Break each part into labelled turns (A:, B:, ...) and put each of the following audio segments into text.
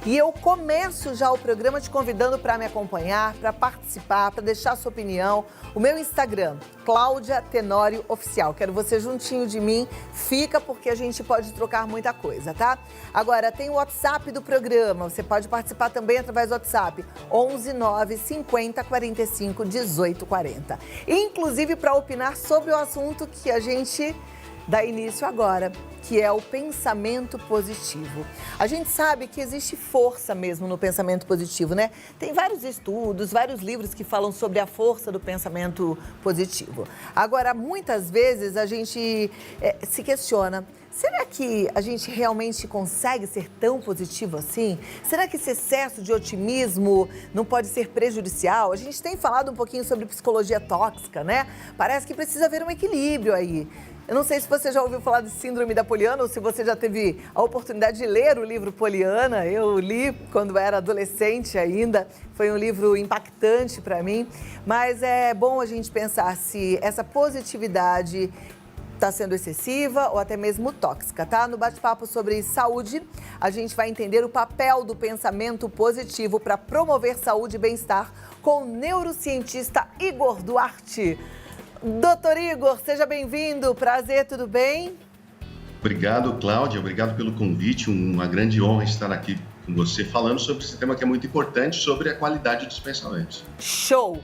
A: E eu começo já o programa te convidando para me acompanhar, para participar, para deixar sua opinião. O meu Instagram, Cláudia Tenório Oficial. Quero você juntinho de mim. Fica porque a gente pode trocar muita coisa, tá? Agora, tem o WhatsApp do programa. Você pode participar também através do WhatsApp. 11 9 50 45 18 40. Inclusive para opinar sobre o assunto que a gente dá início agora, que é o pensamento positivo. A gente sabe que existe força mesmo no pensamento positivo, né? Tem vários estudos, vários livros que falam sobre a força do pensamento positivo. Agora, muitas vezes a gente se questiona, será que a gente realmente consegue ser tão positivo assim? Será que esse excesso de otimismo não pode ser prejudicial? A gente tem falado um pouquinho sobre psicologia tóxica, né? Parece que precisa haver um equilíbrio aí. Eu não sei se você já ouviu falar de síndrome da Poliana ou se você já teve a oportunidade de ler o livro Poliana. Eu li quando era adolescente ainda, foi um livro impactante para mim. Mas é bom a gente pensar se essa positividade está sendo excessiva ou até mesmo tóxica, tá? No bate-papo sobre saúde, a gente vai entender o papel do pensamento positivo para promover saúde e bem-estar com o neurocientista Igor Duarte. Doutor Igor, seja bem-vindo. Prazer, tudo bem?
B: Obrigado, Cláudia. Obrigado pelo convite. Uma grande honra estar aqui com você falando sobre esse tema que é muito importante, sobre a qualidade dos pensamentos.
A: Show!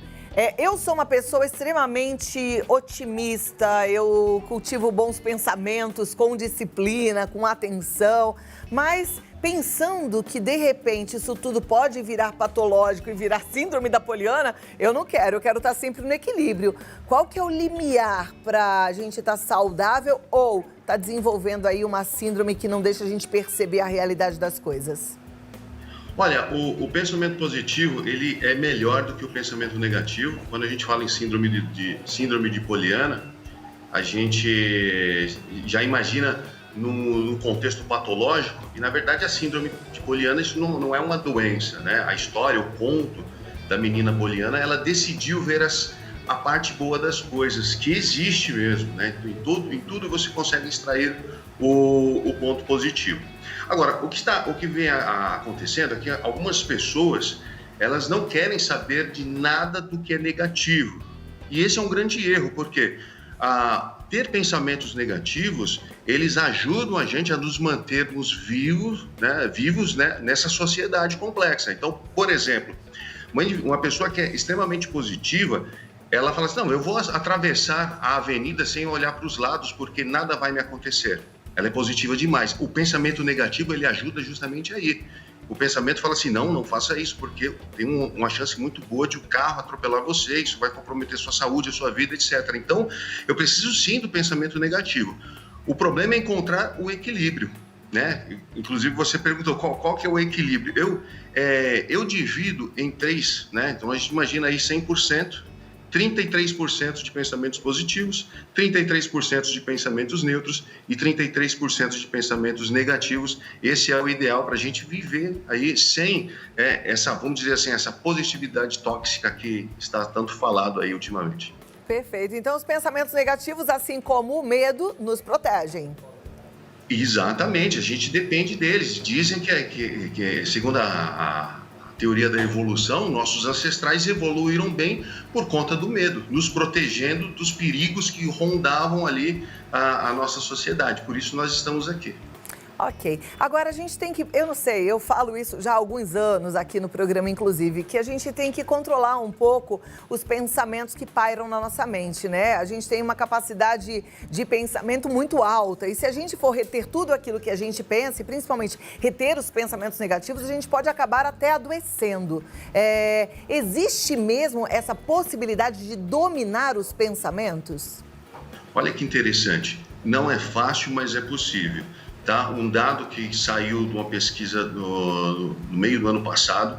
A: Eu sou uma pessoa extremamente otimista, eu cultivo bons pensamentos com disciplina, com atenção, mas pensando que, de repente, isso tudo pode virar patológico e virar síndrome da Poliana, eu não quero, eu quero estar sempre no equilíbrio. Qual que é o limiar para a gente estar saudável ou estar desenvolvendo aí uma síndrome que não deixa a gente perceber a realidade das coisas?
B: Olha, o pensamento positivo, ele é melhor do que o pensamento negativo. Quando a gente fala em síndrome de Poliana, a gente já imagina no contexto patológico, e na verdade a síndrome de Poliana, isso não é uma doença, né? A história, o conto da menina Poliana, ela decidiu ver a parte boa das coisas, que existe mesmo, né? Em tudo você consegue extrair o ponto positivo. Agora, o que vem acontecendo é que algumas pessoas, elas não querem saber de nada do que é negativo. E esse é um grande erro, porque ter pensamentos negativos, eles ajudam a gente a nos mantermos vivos, né, nessa sociedade complexa. Então, por exemplo, uma pessoa que é extremamente positiva, ela fala assim, não, eu vou atravessar a avenida sem olhar para os lados, porque nada vai me acontecer. Ela é positiva demais. O pensamento negativo, ele ajuda justamente aí. O pensamento fala assim, não faça isso, porque tem uma chance muito boa de o carro atropelar você, isso vai comprometer sua saúde, a sua vida, etc. Então, eu preciso sim do pensamento negativo. O problema é encontrar o equilíbrio, né? Inclusive, você perguntou qual que é o equilíbrio. Eu divido em 3, né? Então, a gente imagina aí 100%, 33% de pensamentos positivos, 33% de pensamentos neutros e 33% de pensamentos negativos. Esse é o ideal para a gente viver aí sem vamos dizer assim, essa positividade tóxica que está tanto falado aí ultimamente.
A: Perfeito. Então, os pensamentos negativos, assim como o medo, nos protegem.
B: Exatamente, a gente depende deles. Dizem que segundo a teoria da evolução, nossos ancestrais evoluíram bem por conta do medo, nos protegendo dos perigos que rondavam ali a nossa sociedade. Por isso nós estamos aqui.
A: Ok. Agora a gente tem que, eu não sei, eu falo isso já há alguns anos aqui no programa, inclusive, que a gente tem que controlar um pouco os pensamentos que pairam na nossa mente, né? A gente tem uma capacidade de pensamento muito alta e se a gente for reter tudo aquilo que a gente pensa, e principalmente reter os pensamentos negativos, a gente pode acabar até adoecendo. Existe mesmo essa possibilidade de dominar os pensamentos?
B: Olha que interessante. Não é fácil, mas é possível. Tá? Um dado que saiu de uma pesquisa no meio do ano passado,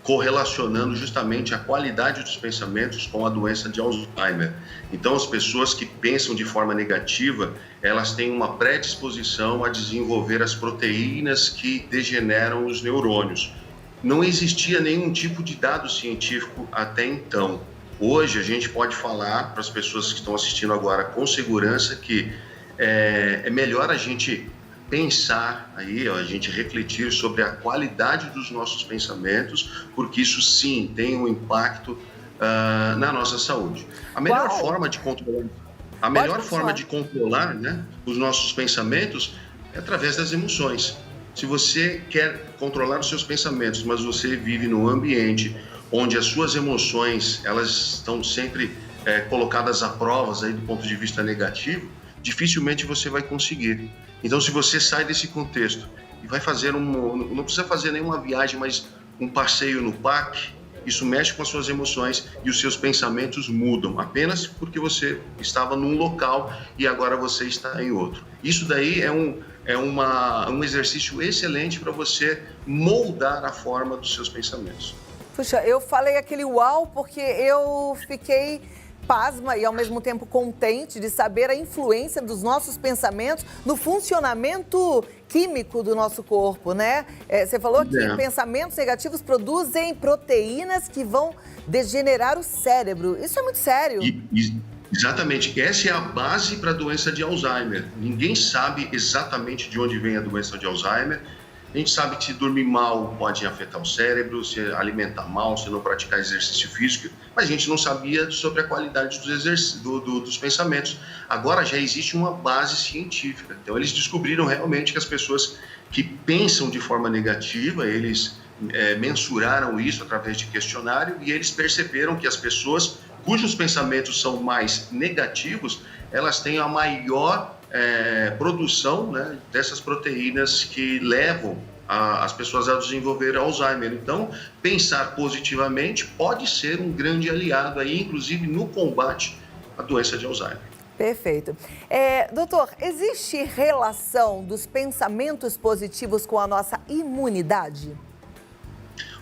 B: correlacionando justamente a qualidade dos pensamentos com a doença de Alzheimer. Então, as pessoas que pensam de forma negativa, elas têm uma predisposição a desenvolver as proteínas que degeneram os neurônios. Não existia nenhum tipo de dado científico até então. Hoje, a gente pode falar para as pessoas que estão assistindo agora com segurança que é melhor a gente pensar aí, a gente refletir sobre a qualidade dos nossos pensamentos, porque isso sim tem um impacto na nossa saúde. A melhor forma de controlar, né, os nossos pensamentos é através das emoções. Se você quer controlar os seus pensamentos, mas você vive num ambiente onde as suas emoções elas estão sempre colocadas à prova aí do ponto de vista negativo, dificilmente você vai conseguir. Então, se você sai desse contexto e vai fazer não precisa fazer nenhuma viagem, mas um passeio no parque, isso mexe com as suas emoções e os seus pensamentos mudam, apenas porque você estava num local e agora você está em outro. Isso daí é um exercício excelente para você moldar a forma dos seus pensamentos.
A: Puxa, eu falei aquele uau porque eu fiquei pasma e ao mesmo tempo contente de saber a influência dos nossos pensamentos no funcionamento químico do nosso corpo, né? Você falou que pensamentos negativos produzem proteínas que vão degenerar o cérebro. Isso é muito sério.
B: Exatamente. Essa é a base para a doença de Alzheimer. Ninguém sabe exatamente de onde vem a doença de Alzheimer. A gente sabe que se dormir mal pode afetar o cérebro, se alimentar mal, se não praticar exercício físico, mas a gente não sabia sobre a qualidade dos pensamentos. Agora já existe uma base científica. Então eles descobriram realmente que as pessoas que pensam de forma negativa, eles mensuraram isso através de questionário e eles perceberam que as pessoas cujos pensamentos são mais negativos, elas têm a maior produção, né, dessas proteínas que levam as pessoas a desenvolver Alzheimer. Então, pensar positivamente pode ser um grande aliado aí, inclusive no combate à doença de Alzheimer.
A: Perfeito. Doutor, existe relação dos pensamentos positivos com a nossa imunidade?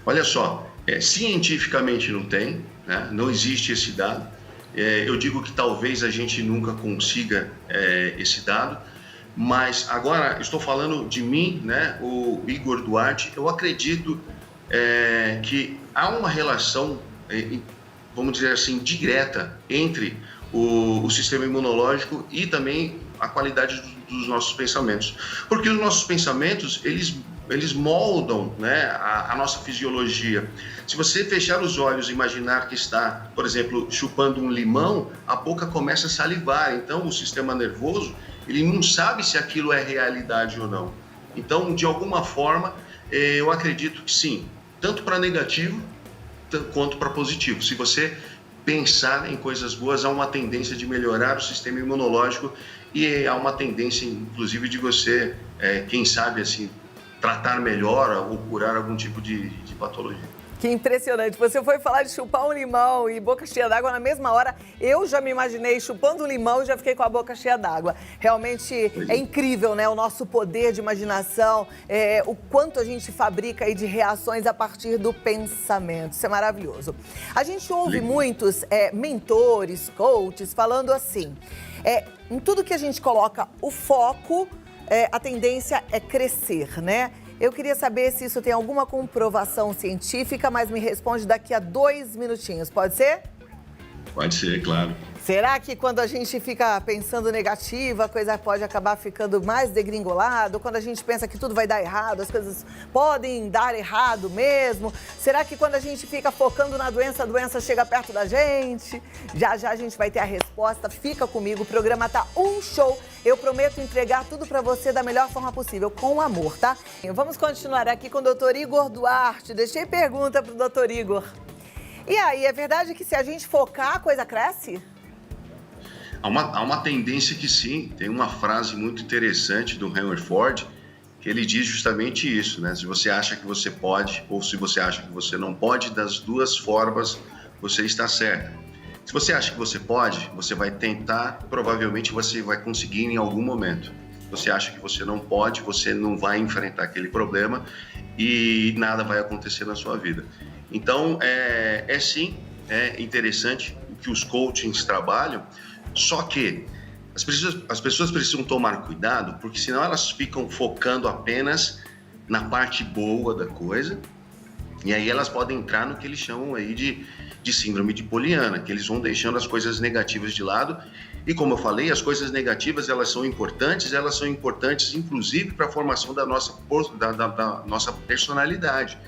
B: Olha só, cientificamente não tem, né? Não existe esse dado. Eu digo que talvez a gente nunca consiga esse dado, mas agora estou falando de mim, né, o Igor Duarte. Eu acredito que há uma relação, vamos dizer assim, direta entre o sistema imunológico e também a qualidade dos nossos pensamentos. Porque os nossos pensamentos, eles moldam, né, a nossa fisiologia. Se você fechar os olhos e imaginar que está, por exemplo, chupando um limão, a boca começa a salivar. Então, o sistema nervoso, ele não sabe se aquilo é realidade ou não. Então, de alguma forma, eu acredito que sim, tanto para negativo quanto para positivo. Se você pensar em coisas boas, há uma tendência de melhorar o sistema imunológico e há uma tendência, inclusive, de você, quem sabe, assim, tratar melhor ou curar algum tipo de patologia.
A: Que impressionante. Você foi falar de chupar um limão e boca cheia d'água na mesma hora. Eu já me imaginei chupando um limão e já fiquei com a boca cheia d'água. Realmente é incrível, né? O nosso poder de imaginação, o quanto a gente fabrica aí de reações a partir do pensamento. Isso é maravilhoso. A gente ouve muitos mentores, coaches, falando assim, em tudo que a gente coloca o foco, a tendência é crescer, né? Eu queria saber se isso tem alguma comprovação científica, mas me responde daqui a 2 minutinhos, pode ser?
B: Pode ser, claro.
A: Será que quando a gente fica pensando negativo, a coisa pode acabar ficando mais degringolada? Ou quando a gente pensa que tudo vai dar errado, as coisas podem dar errado mesmo? Será que quando a gente fica focando na doença, a doença chega perto da gente? Já já a gente vai ter a resposta. Fica comigo, o programa tá um show. Eu prometo entregar tudo para você da melhor forma possível, com amor, tá? Vamos continuar aqui com o doutor Igor Duarte. Deixei pergunta pro doutor Igor. E aí, é verdade que se a gente focar, a coisa cresce?
B: Há uma tendência que sim. Tem uma frase muito interessante do Henry Ford, que ele diz justamente isso, né? Se você acha que você pode ou se você acha que você não pode, das duas formas você está certo. Se você acha que você pode, você vai tentar, provavelmente você vai conseguir em algum momento. Se você acha que você não pode, você não vai enfrentar aquele problema e nada vai acontecer na sua vida. Então, sim, é interessante que os coachings trabalham, só que as pessoas precisam tomar cuidado, porque senão elas ficam focando apenas na parte boa da coisa, e aí elas podem entrar no que eles chamam aí de síndrome de Poliana, que eles vão deixando as coisas negativas de lado E como eu falei, as coisas negativas, elas são importantes inclusive para a formação da nossa personalidade.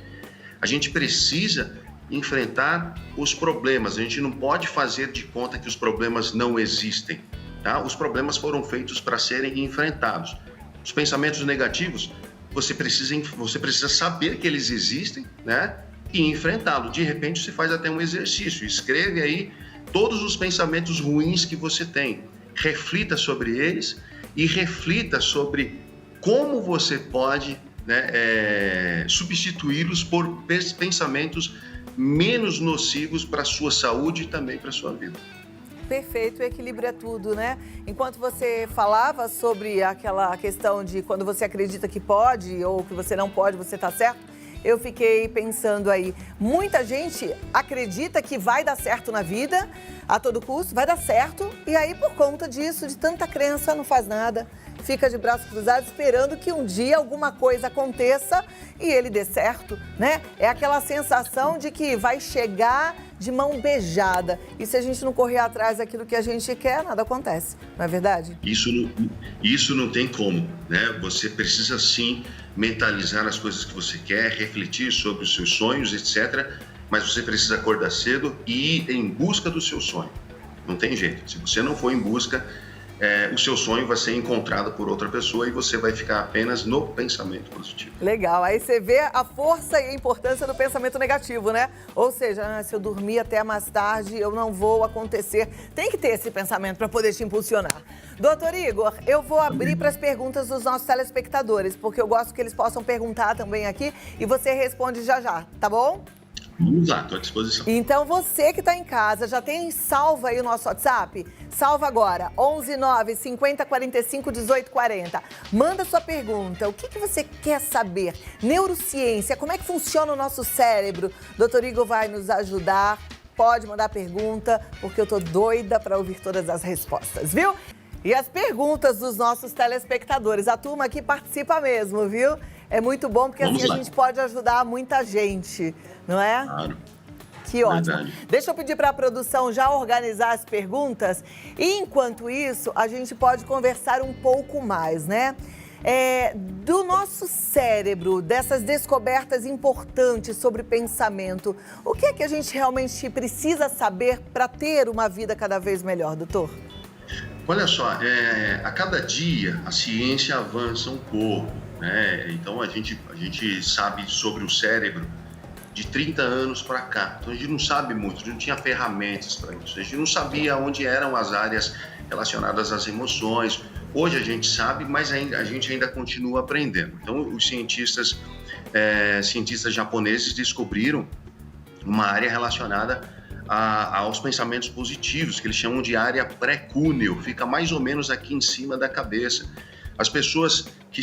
B: A gente precisa enfrentar os problemas, a gente não pode fazer de conta que os problemas não existem, tá? Os problemas foram feitos para serem enfrentados. Os pensamentos negativos, você precisa saber que eles existem, né? E enfrentá-los. De repente, você faz até um exercício, escreve aí todos os pensamentos ruins que você tem, reflita sobre eles e reflita sobre como você pode, né, substituí-los por pensamentos menos nocivos para a sua saúde e também para a sua vida.
A: Perfeito, o equilíbrio é tudo, né? Enquanto você falava sobre aquela questão de quando você acredita que pode ou que você não pode, você tá certo, eu fiquei pensando aí, muita gente acredita que vai dar certo na vida, a todo custo, vai dar certo, e aí por conta disso, de tanta crença, não faz nada, fica de braços cruzados esperando que um dia alguma coisa aconteça e ele dê certo, né? É aquela sensação de que vai chegar de mão beijada, e se a gente não correr atrás daquilo que a gente quer, nada acontece, não é verdade?
B: Isso não tem como, né? Você precisa sim mentalizar as coisas que você quer, refletir sobre os seus sonhos, etc. Mas você precisa acordar cedo e ir em busca do seu sonho. Não tem jeito. Se você não for em busca, o seu sonho vai ser encontrado por outra pessoa e você vai ficar apenas no pensamento positivo.
A: Legal. Aí você vê a força e a importância do pensamento negativo, né? Ou seja, se eu dormir até mais tarde, eu não vou acontecer. Tem que ter esse pensamento para poder te impulsionar. Doutor Igor, eu vou abrir para as perguntas dos nossos telespectadores, porque eu gosto que eles possam perguntar também aqui e você responde já, tá bom?
B: Vamos lá, estou à disposição.
A: Então, você que está em casa, já tem salva aí o nosso WhatsApp? Salva agora, 11 9 50 45 18 40. Manda sua pergunta, o que você quer saber? Neurociência, como é que funciona o nosso cérebro? Doutor Igor vai nos ajudar, pode mandar pergunta, porque eu tô doida para ouvir todas as respostas, viu? E as perguntas dos nossos telespectadores, a turma aqui participa mesmo, viu? É muito bom, porque assim a gente pode ajudar muita gente, não é?
B: Claro.
A: Que ótimo.
B: Verdade.
A: Deixa eu pedir para a produção já organizar as perguntas. E enquanto isso, a gente pode conversar um pouco mais, né? Do nosso cérebro, dessas descobertas importantes sobre pensamento. O que é que a gente realmente precisa saber para ter uma vida cada vez melhor, doutor?
B: Olha só, a cada dia a ciência avança um pouco, né? Então a gente sabe sobre o cérebro de 30 anos para cá. Então a gente não sabe muito, a gente não tinha ferramentas para isso. A gente não sabia onde eram as áreas relacionadas às emoções. Hoje a gente sabe, mas a gente ainda continua aprendendo. Então os cientistas japoneses descobriram uma área relacionada aos pensamentos positivos, que eles chamam de área pré-cúneo, fica mais ou menos aqui em cima da cabeça. As pessoas que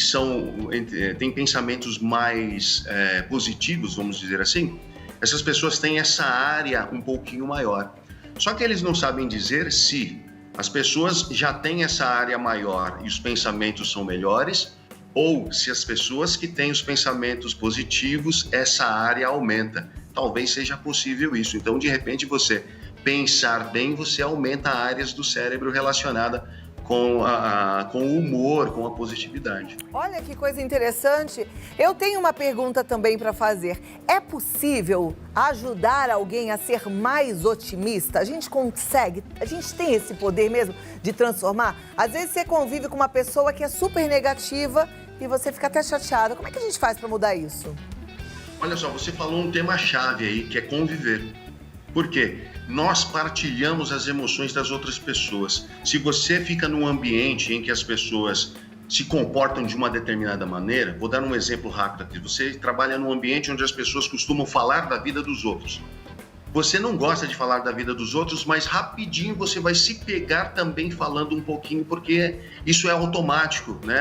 B: têm pensamentos mais positivos, vamos dizer assim, essas pessoas têm essa área um pouquinho maior. Só que eles não sabem dizer se as pessoas já têm essa área maior e os pensamentos são melhores, ou se as pessoas que têm os pensamentos positivos, essa área aumenta. Talvez seja possível isso. Então, de repente, você pensar bem, você aumenta áreas do cérebro relacionada com o humor, com a positividade.
A: Olha que coisa interessante. Eu tenho uma pergunta também para fazer. É possível ajudar alguém a ser mais otimista? A gente consegue? A gente tem esse poder mesmo de transformar? Às vezes você convive com uma pessoa que é super negativa e você fica até chateado. Como é que a gente faz para mudar isso?
B: Olha só, você falou um tema-chave aí, que é conviver. Por quê? Nós partilhamos as emoções das outras pessoas. Se você fica num ambiente em que as pessoas se comportam de uma determinada maneira, vou dar um exemplo rápido aqui. Você trabalha num ambiente onde as pessoas costumam falar da vida dos outros. Você não gosta de falar da vida dos outros, mas rapidinho você vai se pegar também falando um pouquinho, porque isso é automático, né?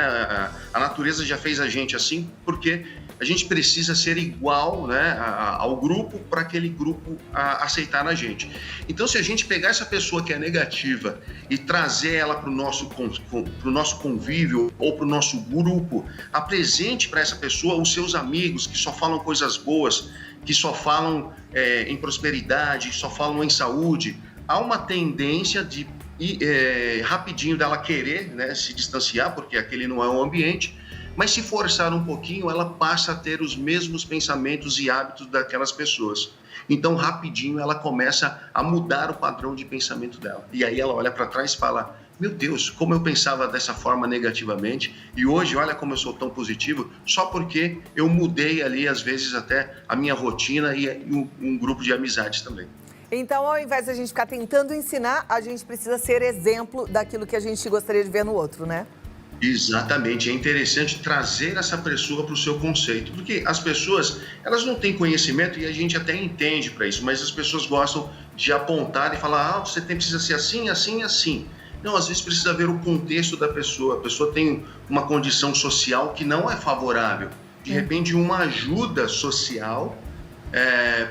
B: A natureza já fez a gente assim, porque a gente precisa ser igual, né, ao grupo para aquele grupo aceitar a gente. Então, se a gente pegar essa pessoa que é negativa e trazer ela para o nosso convívio ou para o nosso grupo, apresente para essa pessoa os seus amigos que só falam coisas boas, que só falam em prosperidade, só falam em saúde. Há uma tendência de rapidinho dela querer, né, se distanciar, porque aquele não é o ambiente, mas se forçar um pouquinho, ela passa a ter os mesmos pensamentos e hábitos daquelas pessoas. Então, rapidinho, ela começa a mudar o padrão de pensamento dela. E aí ela olha para trás e fala: meu Deus, como eu pensava dessa forma negativamente, e hoje olha como eu sou tão positivo, só porque eu mudei ali, às vezes, até a minha rotina e um grupo de amizades também.
A: Então, ao invés de a gente ficar tentando ensinar, a gente precisa ser exemplo daquilo que a gente gostaria de ver no outro, né?
B: Exatamente, é interessante trazer essa pessoa para o seu conceito, porque as pessoas, elas não têm conhecimento e a gente até entende para isso, mas as pessoas gostam de apontar e falar: você precisa ser assim, assim, assim. Não, às vezes precisa ver o contexto da pessoa. A pessoa tem uma condição social que não é favorável. De repente, uma ajuda social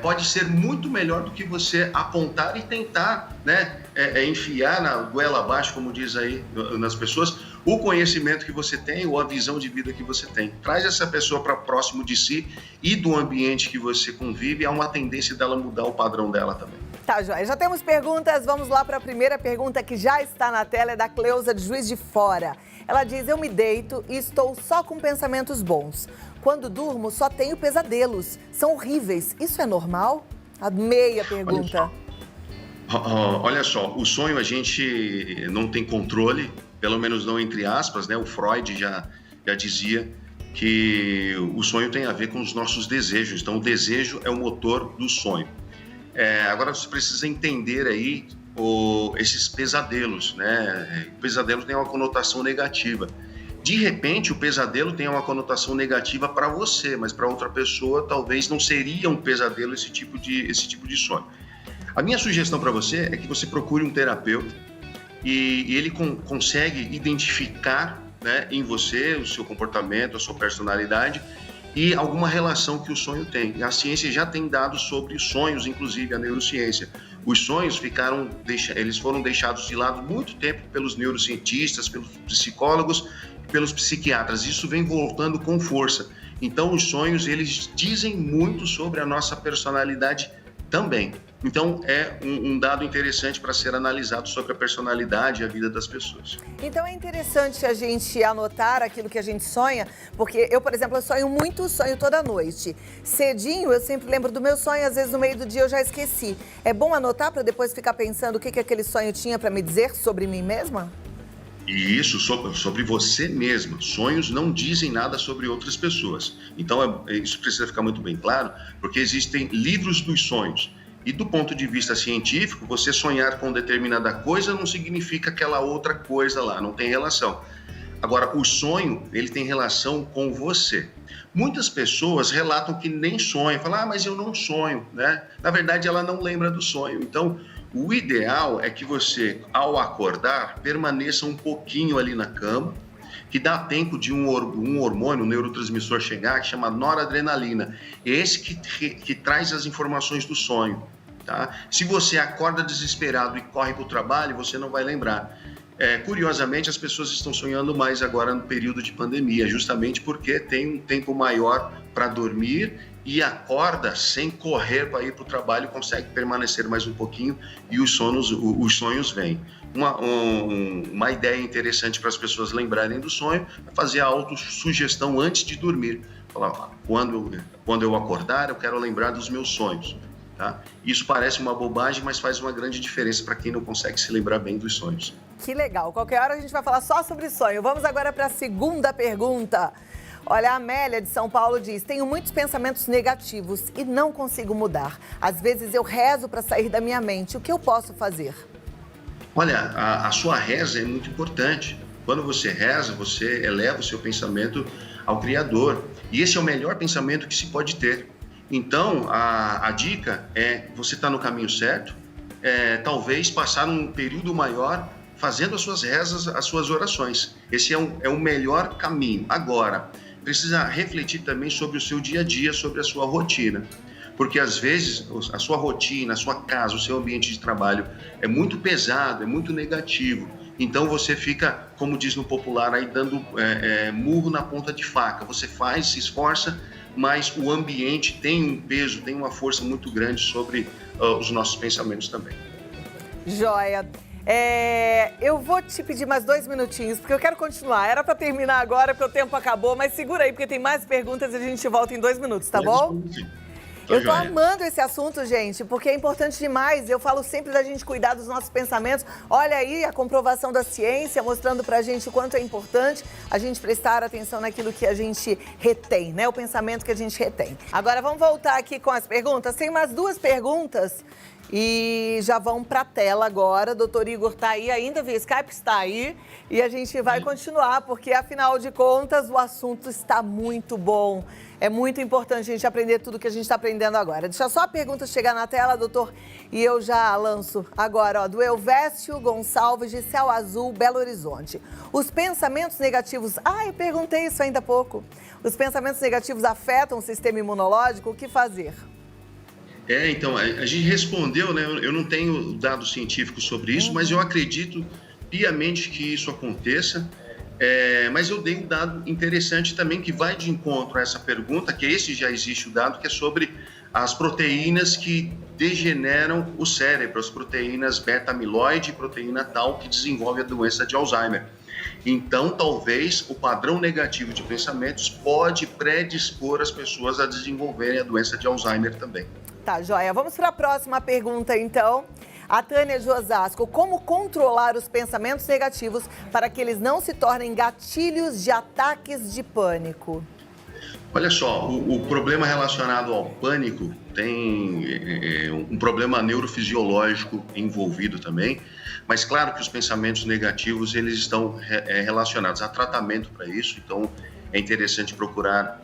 B: pode ser muito melhor do que você apontar e tentar, né, enfiar na goela abaixo, como diz aí nas pessoas, o conhecimento que você tem ou a visão de vida que você tem. Traz essa pessoa para próximo de si e do ambiente que você convive, há uma tendência dela mudar o padrão dela também.
A: Tá, joia. Já temos perguntas. Vamos lá para a primeira pergunta que já está na tela, é da Cleusa de Juiz de Fora. Ela diz: eu me deito e estou só com pensamentos bons. Quando durmo, só tenho pesadelos. São horríveis. Isso é normal? Amei a pergunta.
B: Olha só, o sonho a gente não tem controle, pelo menos não entre aspas, né? O Freud já dizia que o sonho tem a ver com os nossos desejos. Então, o desejo é o motor do sonho. Agora você precisa entender aí esses pesadelos, né? O pesadelo tem uma conotação negativa. De repente, o pesadelo tem uma conotação negativa para você, mas para outra pessoa talvez não seria um pesadelo esse tipo de sonho. A minha sugestão para você é que você procure um terapeuta e ele consegue identificar, né, em você o seu comportamento, a sua personalidade e alguma relação que o sonho tem. A ciência já tem dados sobre sonhos, inclusive a neurociência. Os sonhos eles foram deixados de lado muito tempo pelos neurocientistas, pelos psicólogos, pelos psiquiatras. Isso vem voltando com força. Então, os sonhos, eles dizem muito sobre a nossa personalidade também. Então, é um dado interessante para ser analisado sobre a personalidade e a vida das pessoas.
A: Então, é interessante a gente anotar aquilo que a gente sonha, porque eu, por exemplo, eu sonho toda noite. Cedinho, eu sempre lembro do meu sonho, às vezes no meio do dia eu já esqueci. É bom anotar para depois ficar pensando o que aquele sonho tinha para me dizer sobre mim mesma?
B: E isso sobre você mesma. Sonhos não dizem nada sobre outras pessoas. Então, isso precisa ficar muito bem claro, porque existem livros dos sonhos. E do ponto de vista científico, você sonhar com determinada coisa não significa aquela outra coisa lá, não tem relação. Agora, o sonho, ele tem relação com você. Muitas pessoas relatam que nem sonham, falam: mas eu não sonho, né? Na verdade, ela não lembra do sonho. Então, o ideal é que você, ao acordar, permaneça um pouquinho ali na cama, que dá tempo de um hormônio, um neurotransmissor chegar, que chama noradrenalina. Esse que traz as informações do sonho, tá? Se você acorda desesperado e corre para o trabalho, você não vai lembrar. Curiosamente, as pessoas estão sonhando mais agora no período de pandemia, justamente porque tem um tempo maior para dormir e acorda sem correr para ir para o trabalho, consegue permanecer mais um pouquinho e os sonhos vêm. Uma ideia interessante para as pessoas lembrarem do sonho é fazer a autossugestão antes de dormir. Falar: quando eu acordar, eu quero lembrar dos meus sonhos. Tá? Isso parece uma bobagem, mas faz uma grande diferença para quem não consegue se lembrar bem dos sonhos.
A: Que legal. Qualquer hora a gente vai falar só sobre sonho. Vamos agora para a segunda pergunta. Olha, a Amélia de São Paulo diz: tenho muitos pensamentos negativos e não consigo mudar. Às vezes eu rezo para sair da minha mente. O que eu posso fazer?
B: Olha, a sua reza é muito importante. Quando você reza, você eleva o seu pensamento ao Criador. E esse é o melhor pensamento que se pode ter. Então, a dica é você estar no caminho certo, talvez passar um período maior fazendo as suas rezas, as suas orações. Esse é o melhor caminho. Agora, precisa refletir também sobre o seu dia a dia, sobre a sua rotina. Porque, às vezes, a sua rotina, a sua casa, o seu ambiente de trabalho é muito pesado, é muito negativo. Então, você fica, como diz no popular, aí dando murro na ponta de faca. Você faz, se esforça, mas o ambiente tem um peso, tem uma força muito grande sobre os nossos pensamentos também.
A: Joia! Eu vou te pedir mais 2 minutinhos, porque eu quero continuar. Era para terminar agora, porque o tempo acabou, mas segura aí, porque tem mais perguntas e a gente volta em 2 minutos, tá bom? Eu tô amando esse assunto, gente, porque é importante demais. Eu falo sempre da gente cuidar dos nossos pensamentos. Olha aí a comprovação da ciência mostrando pra gente o quanto é importante a gente prestar atenção naquilo que a gente retém, né? O pensamento que a gente retém. Agora vamos voltar aqui com as perguntas. Tem mais 2 perguntas e já vão pra tela agora. Doutor Igor tá aí ainda, via Skype está aí. E a gente vai continuar, porque afinal de contas o assunto está muito bom. É muito importante a gente aprender tudo que a gente está aprendendo agora. Deixa só a pergunta chegar na tela, doutor, e eu já lanço agora, ó, do Elvésio Gonçalves, de Céu Azul, Belo Horizonte. Os pensamentos negativos... eu perguntei isso ainda há pouco. Os pensamentos negativos afetam o sistema imunológico? O que fazer?
B: Então, a gente respondeu, né? Eu não tenho dados científicos sobre isso, mas eu acredito piamente que isso aconteça. Mas eu dei um dado interessante também que vai de encontro a essa pergunta, que esse já existe o dado, que é sobre as proteínas que degeneram o cérebro, as proteínas beta-amiloide e proteína tal que desenvolve a doença de Alzheimer. Então, talvez o padrão negativo de pensamentos pode predispor as pessoas a desenvolverem a doença de Alzheimer também.
A: Tá, joia. Vamos para a próxima pergunta, então. A Tânia de Osasco, como controlar os pensamentos negativos para que eles não se tornem gatilhos de ataques de pânico?
B: Olha só, o problema relacionado ao pânico tem um problema neurofisiológico envolvido também, mas claro que os pensamentos negativos eles estão relacionados a tratamento para isso, então é interessante procurar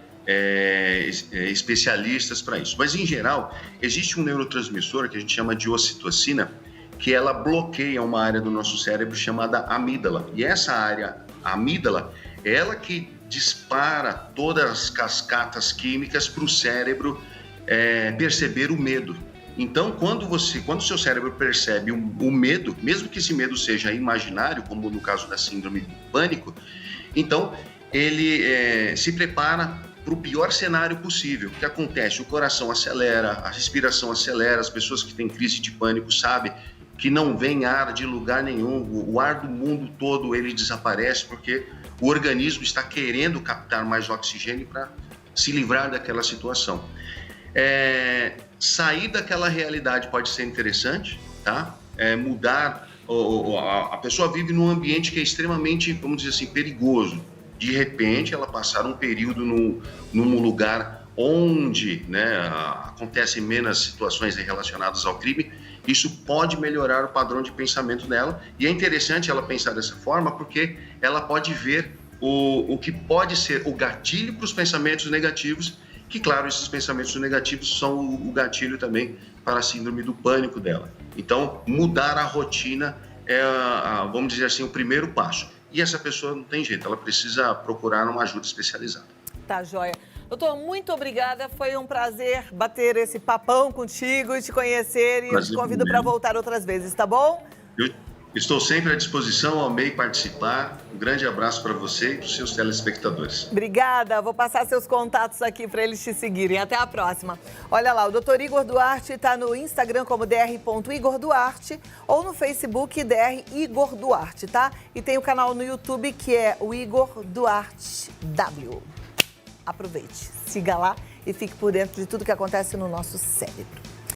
B: especialistas para isso. Mas, em geral, existe um neurotransmissor que a gente chama de ocitocina, que ela bloqueia uma área do nosso cérebro chamada amígdala. E essa área, a amígdala, é ela que dispara todas as cascatas químicas para o cérebro perceber o medo. Então, quando o seu cérebro percebe o medo, mesmo que esse medo seja imaginário, como no caso da síndrome do pânico, então ele se prepara para o pior cenário possível. O que acontece? O coração acelera, a respiração acelera, as pessoas que têm crise de pânico sabem que não vem ar de lugar nenhum, o ar do mundo todo ele desaparece porque o organismo está querendo captar mais oxigênio para se livrar daquela situação. Sair daquela realidade pode ser interessante, tá? Mudar, a pessoa vive num ambiente que é extremamente, vamos dizer assim, perigoso. De repente, ela passar um período num lugar onde acontecem menos situações relacionadas ao crime, isso pode melhorar o padrão de pensamento dela. E é interessante ela pensar dessa forma porque ela pode ver o que pode ser o gatilho para os pensamentos negativos, que, claro, esses pensamentos negativos são o gatilho também para a síndrome do pânico dela. Então, mudar a rotina é, vamos dizer assim, o primeiro passo. E essa pessoa não tem jeito, ela precisa procurar uma ajuda especializada.
A: Tá, joia. Doutor, muito obrigada. Foi um prazer bater esse papão contigo e te conhecer. E eu te convido para voltar outras vezes, tá bom?
B: Eu estou sempre à disposição, amei participar. Um grande abraço para você e para os seus telespectadores.
A: Obrigada. Vou passar seus contatos aqui para eles te seguirem. Até a próxima. Olha lá, o doutor Igor Duarte está no Instagram como dr.igorduarte ou no Facebook Dr. Igor Duarte, tá? E tem o canal no YouTube que é o Igor Duarte W. Aproveite, siga lá e fique por dentro de tudo que acontece no nosso cérebro.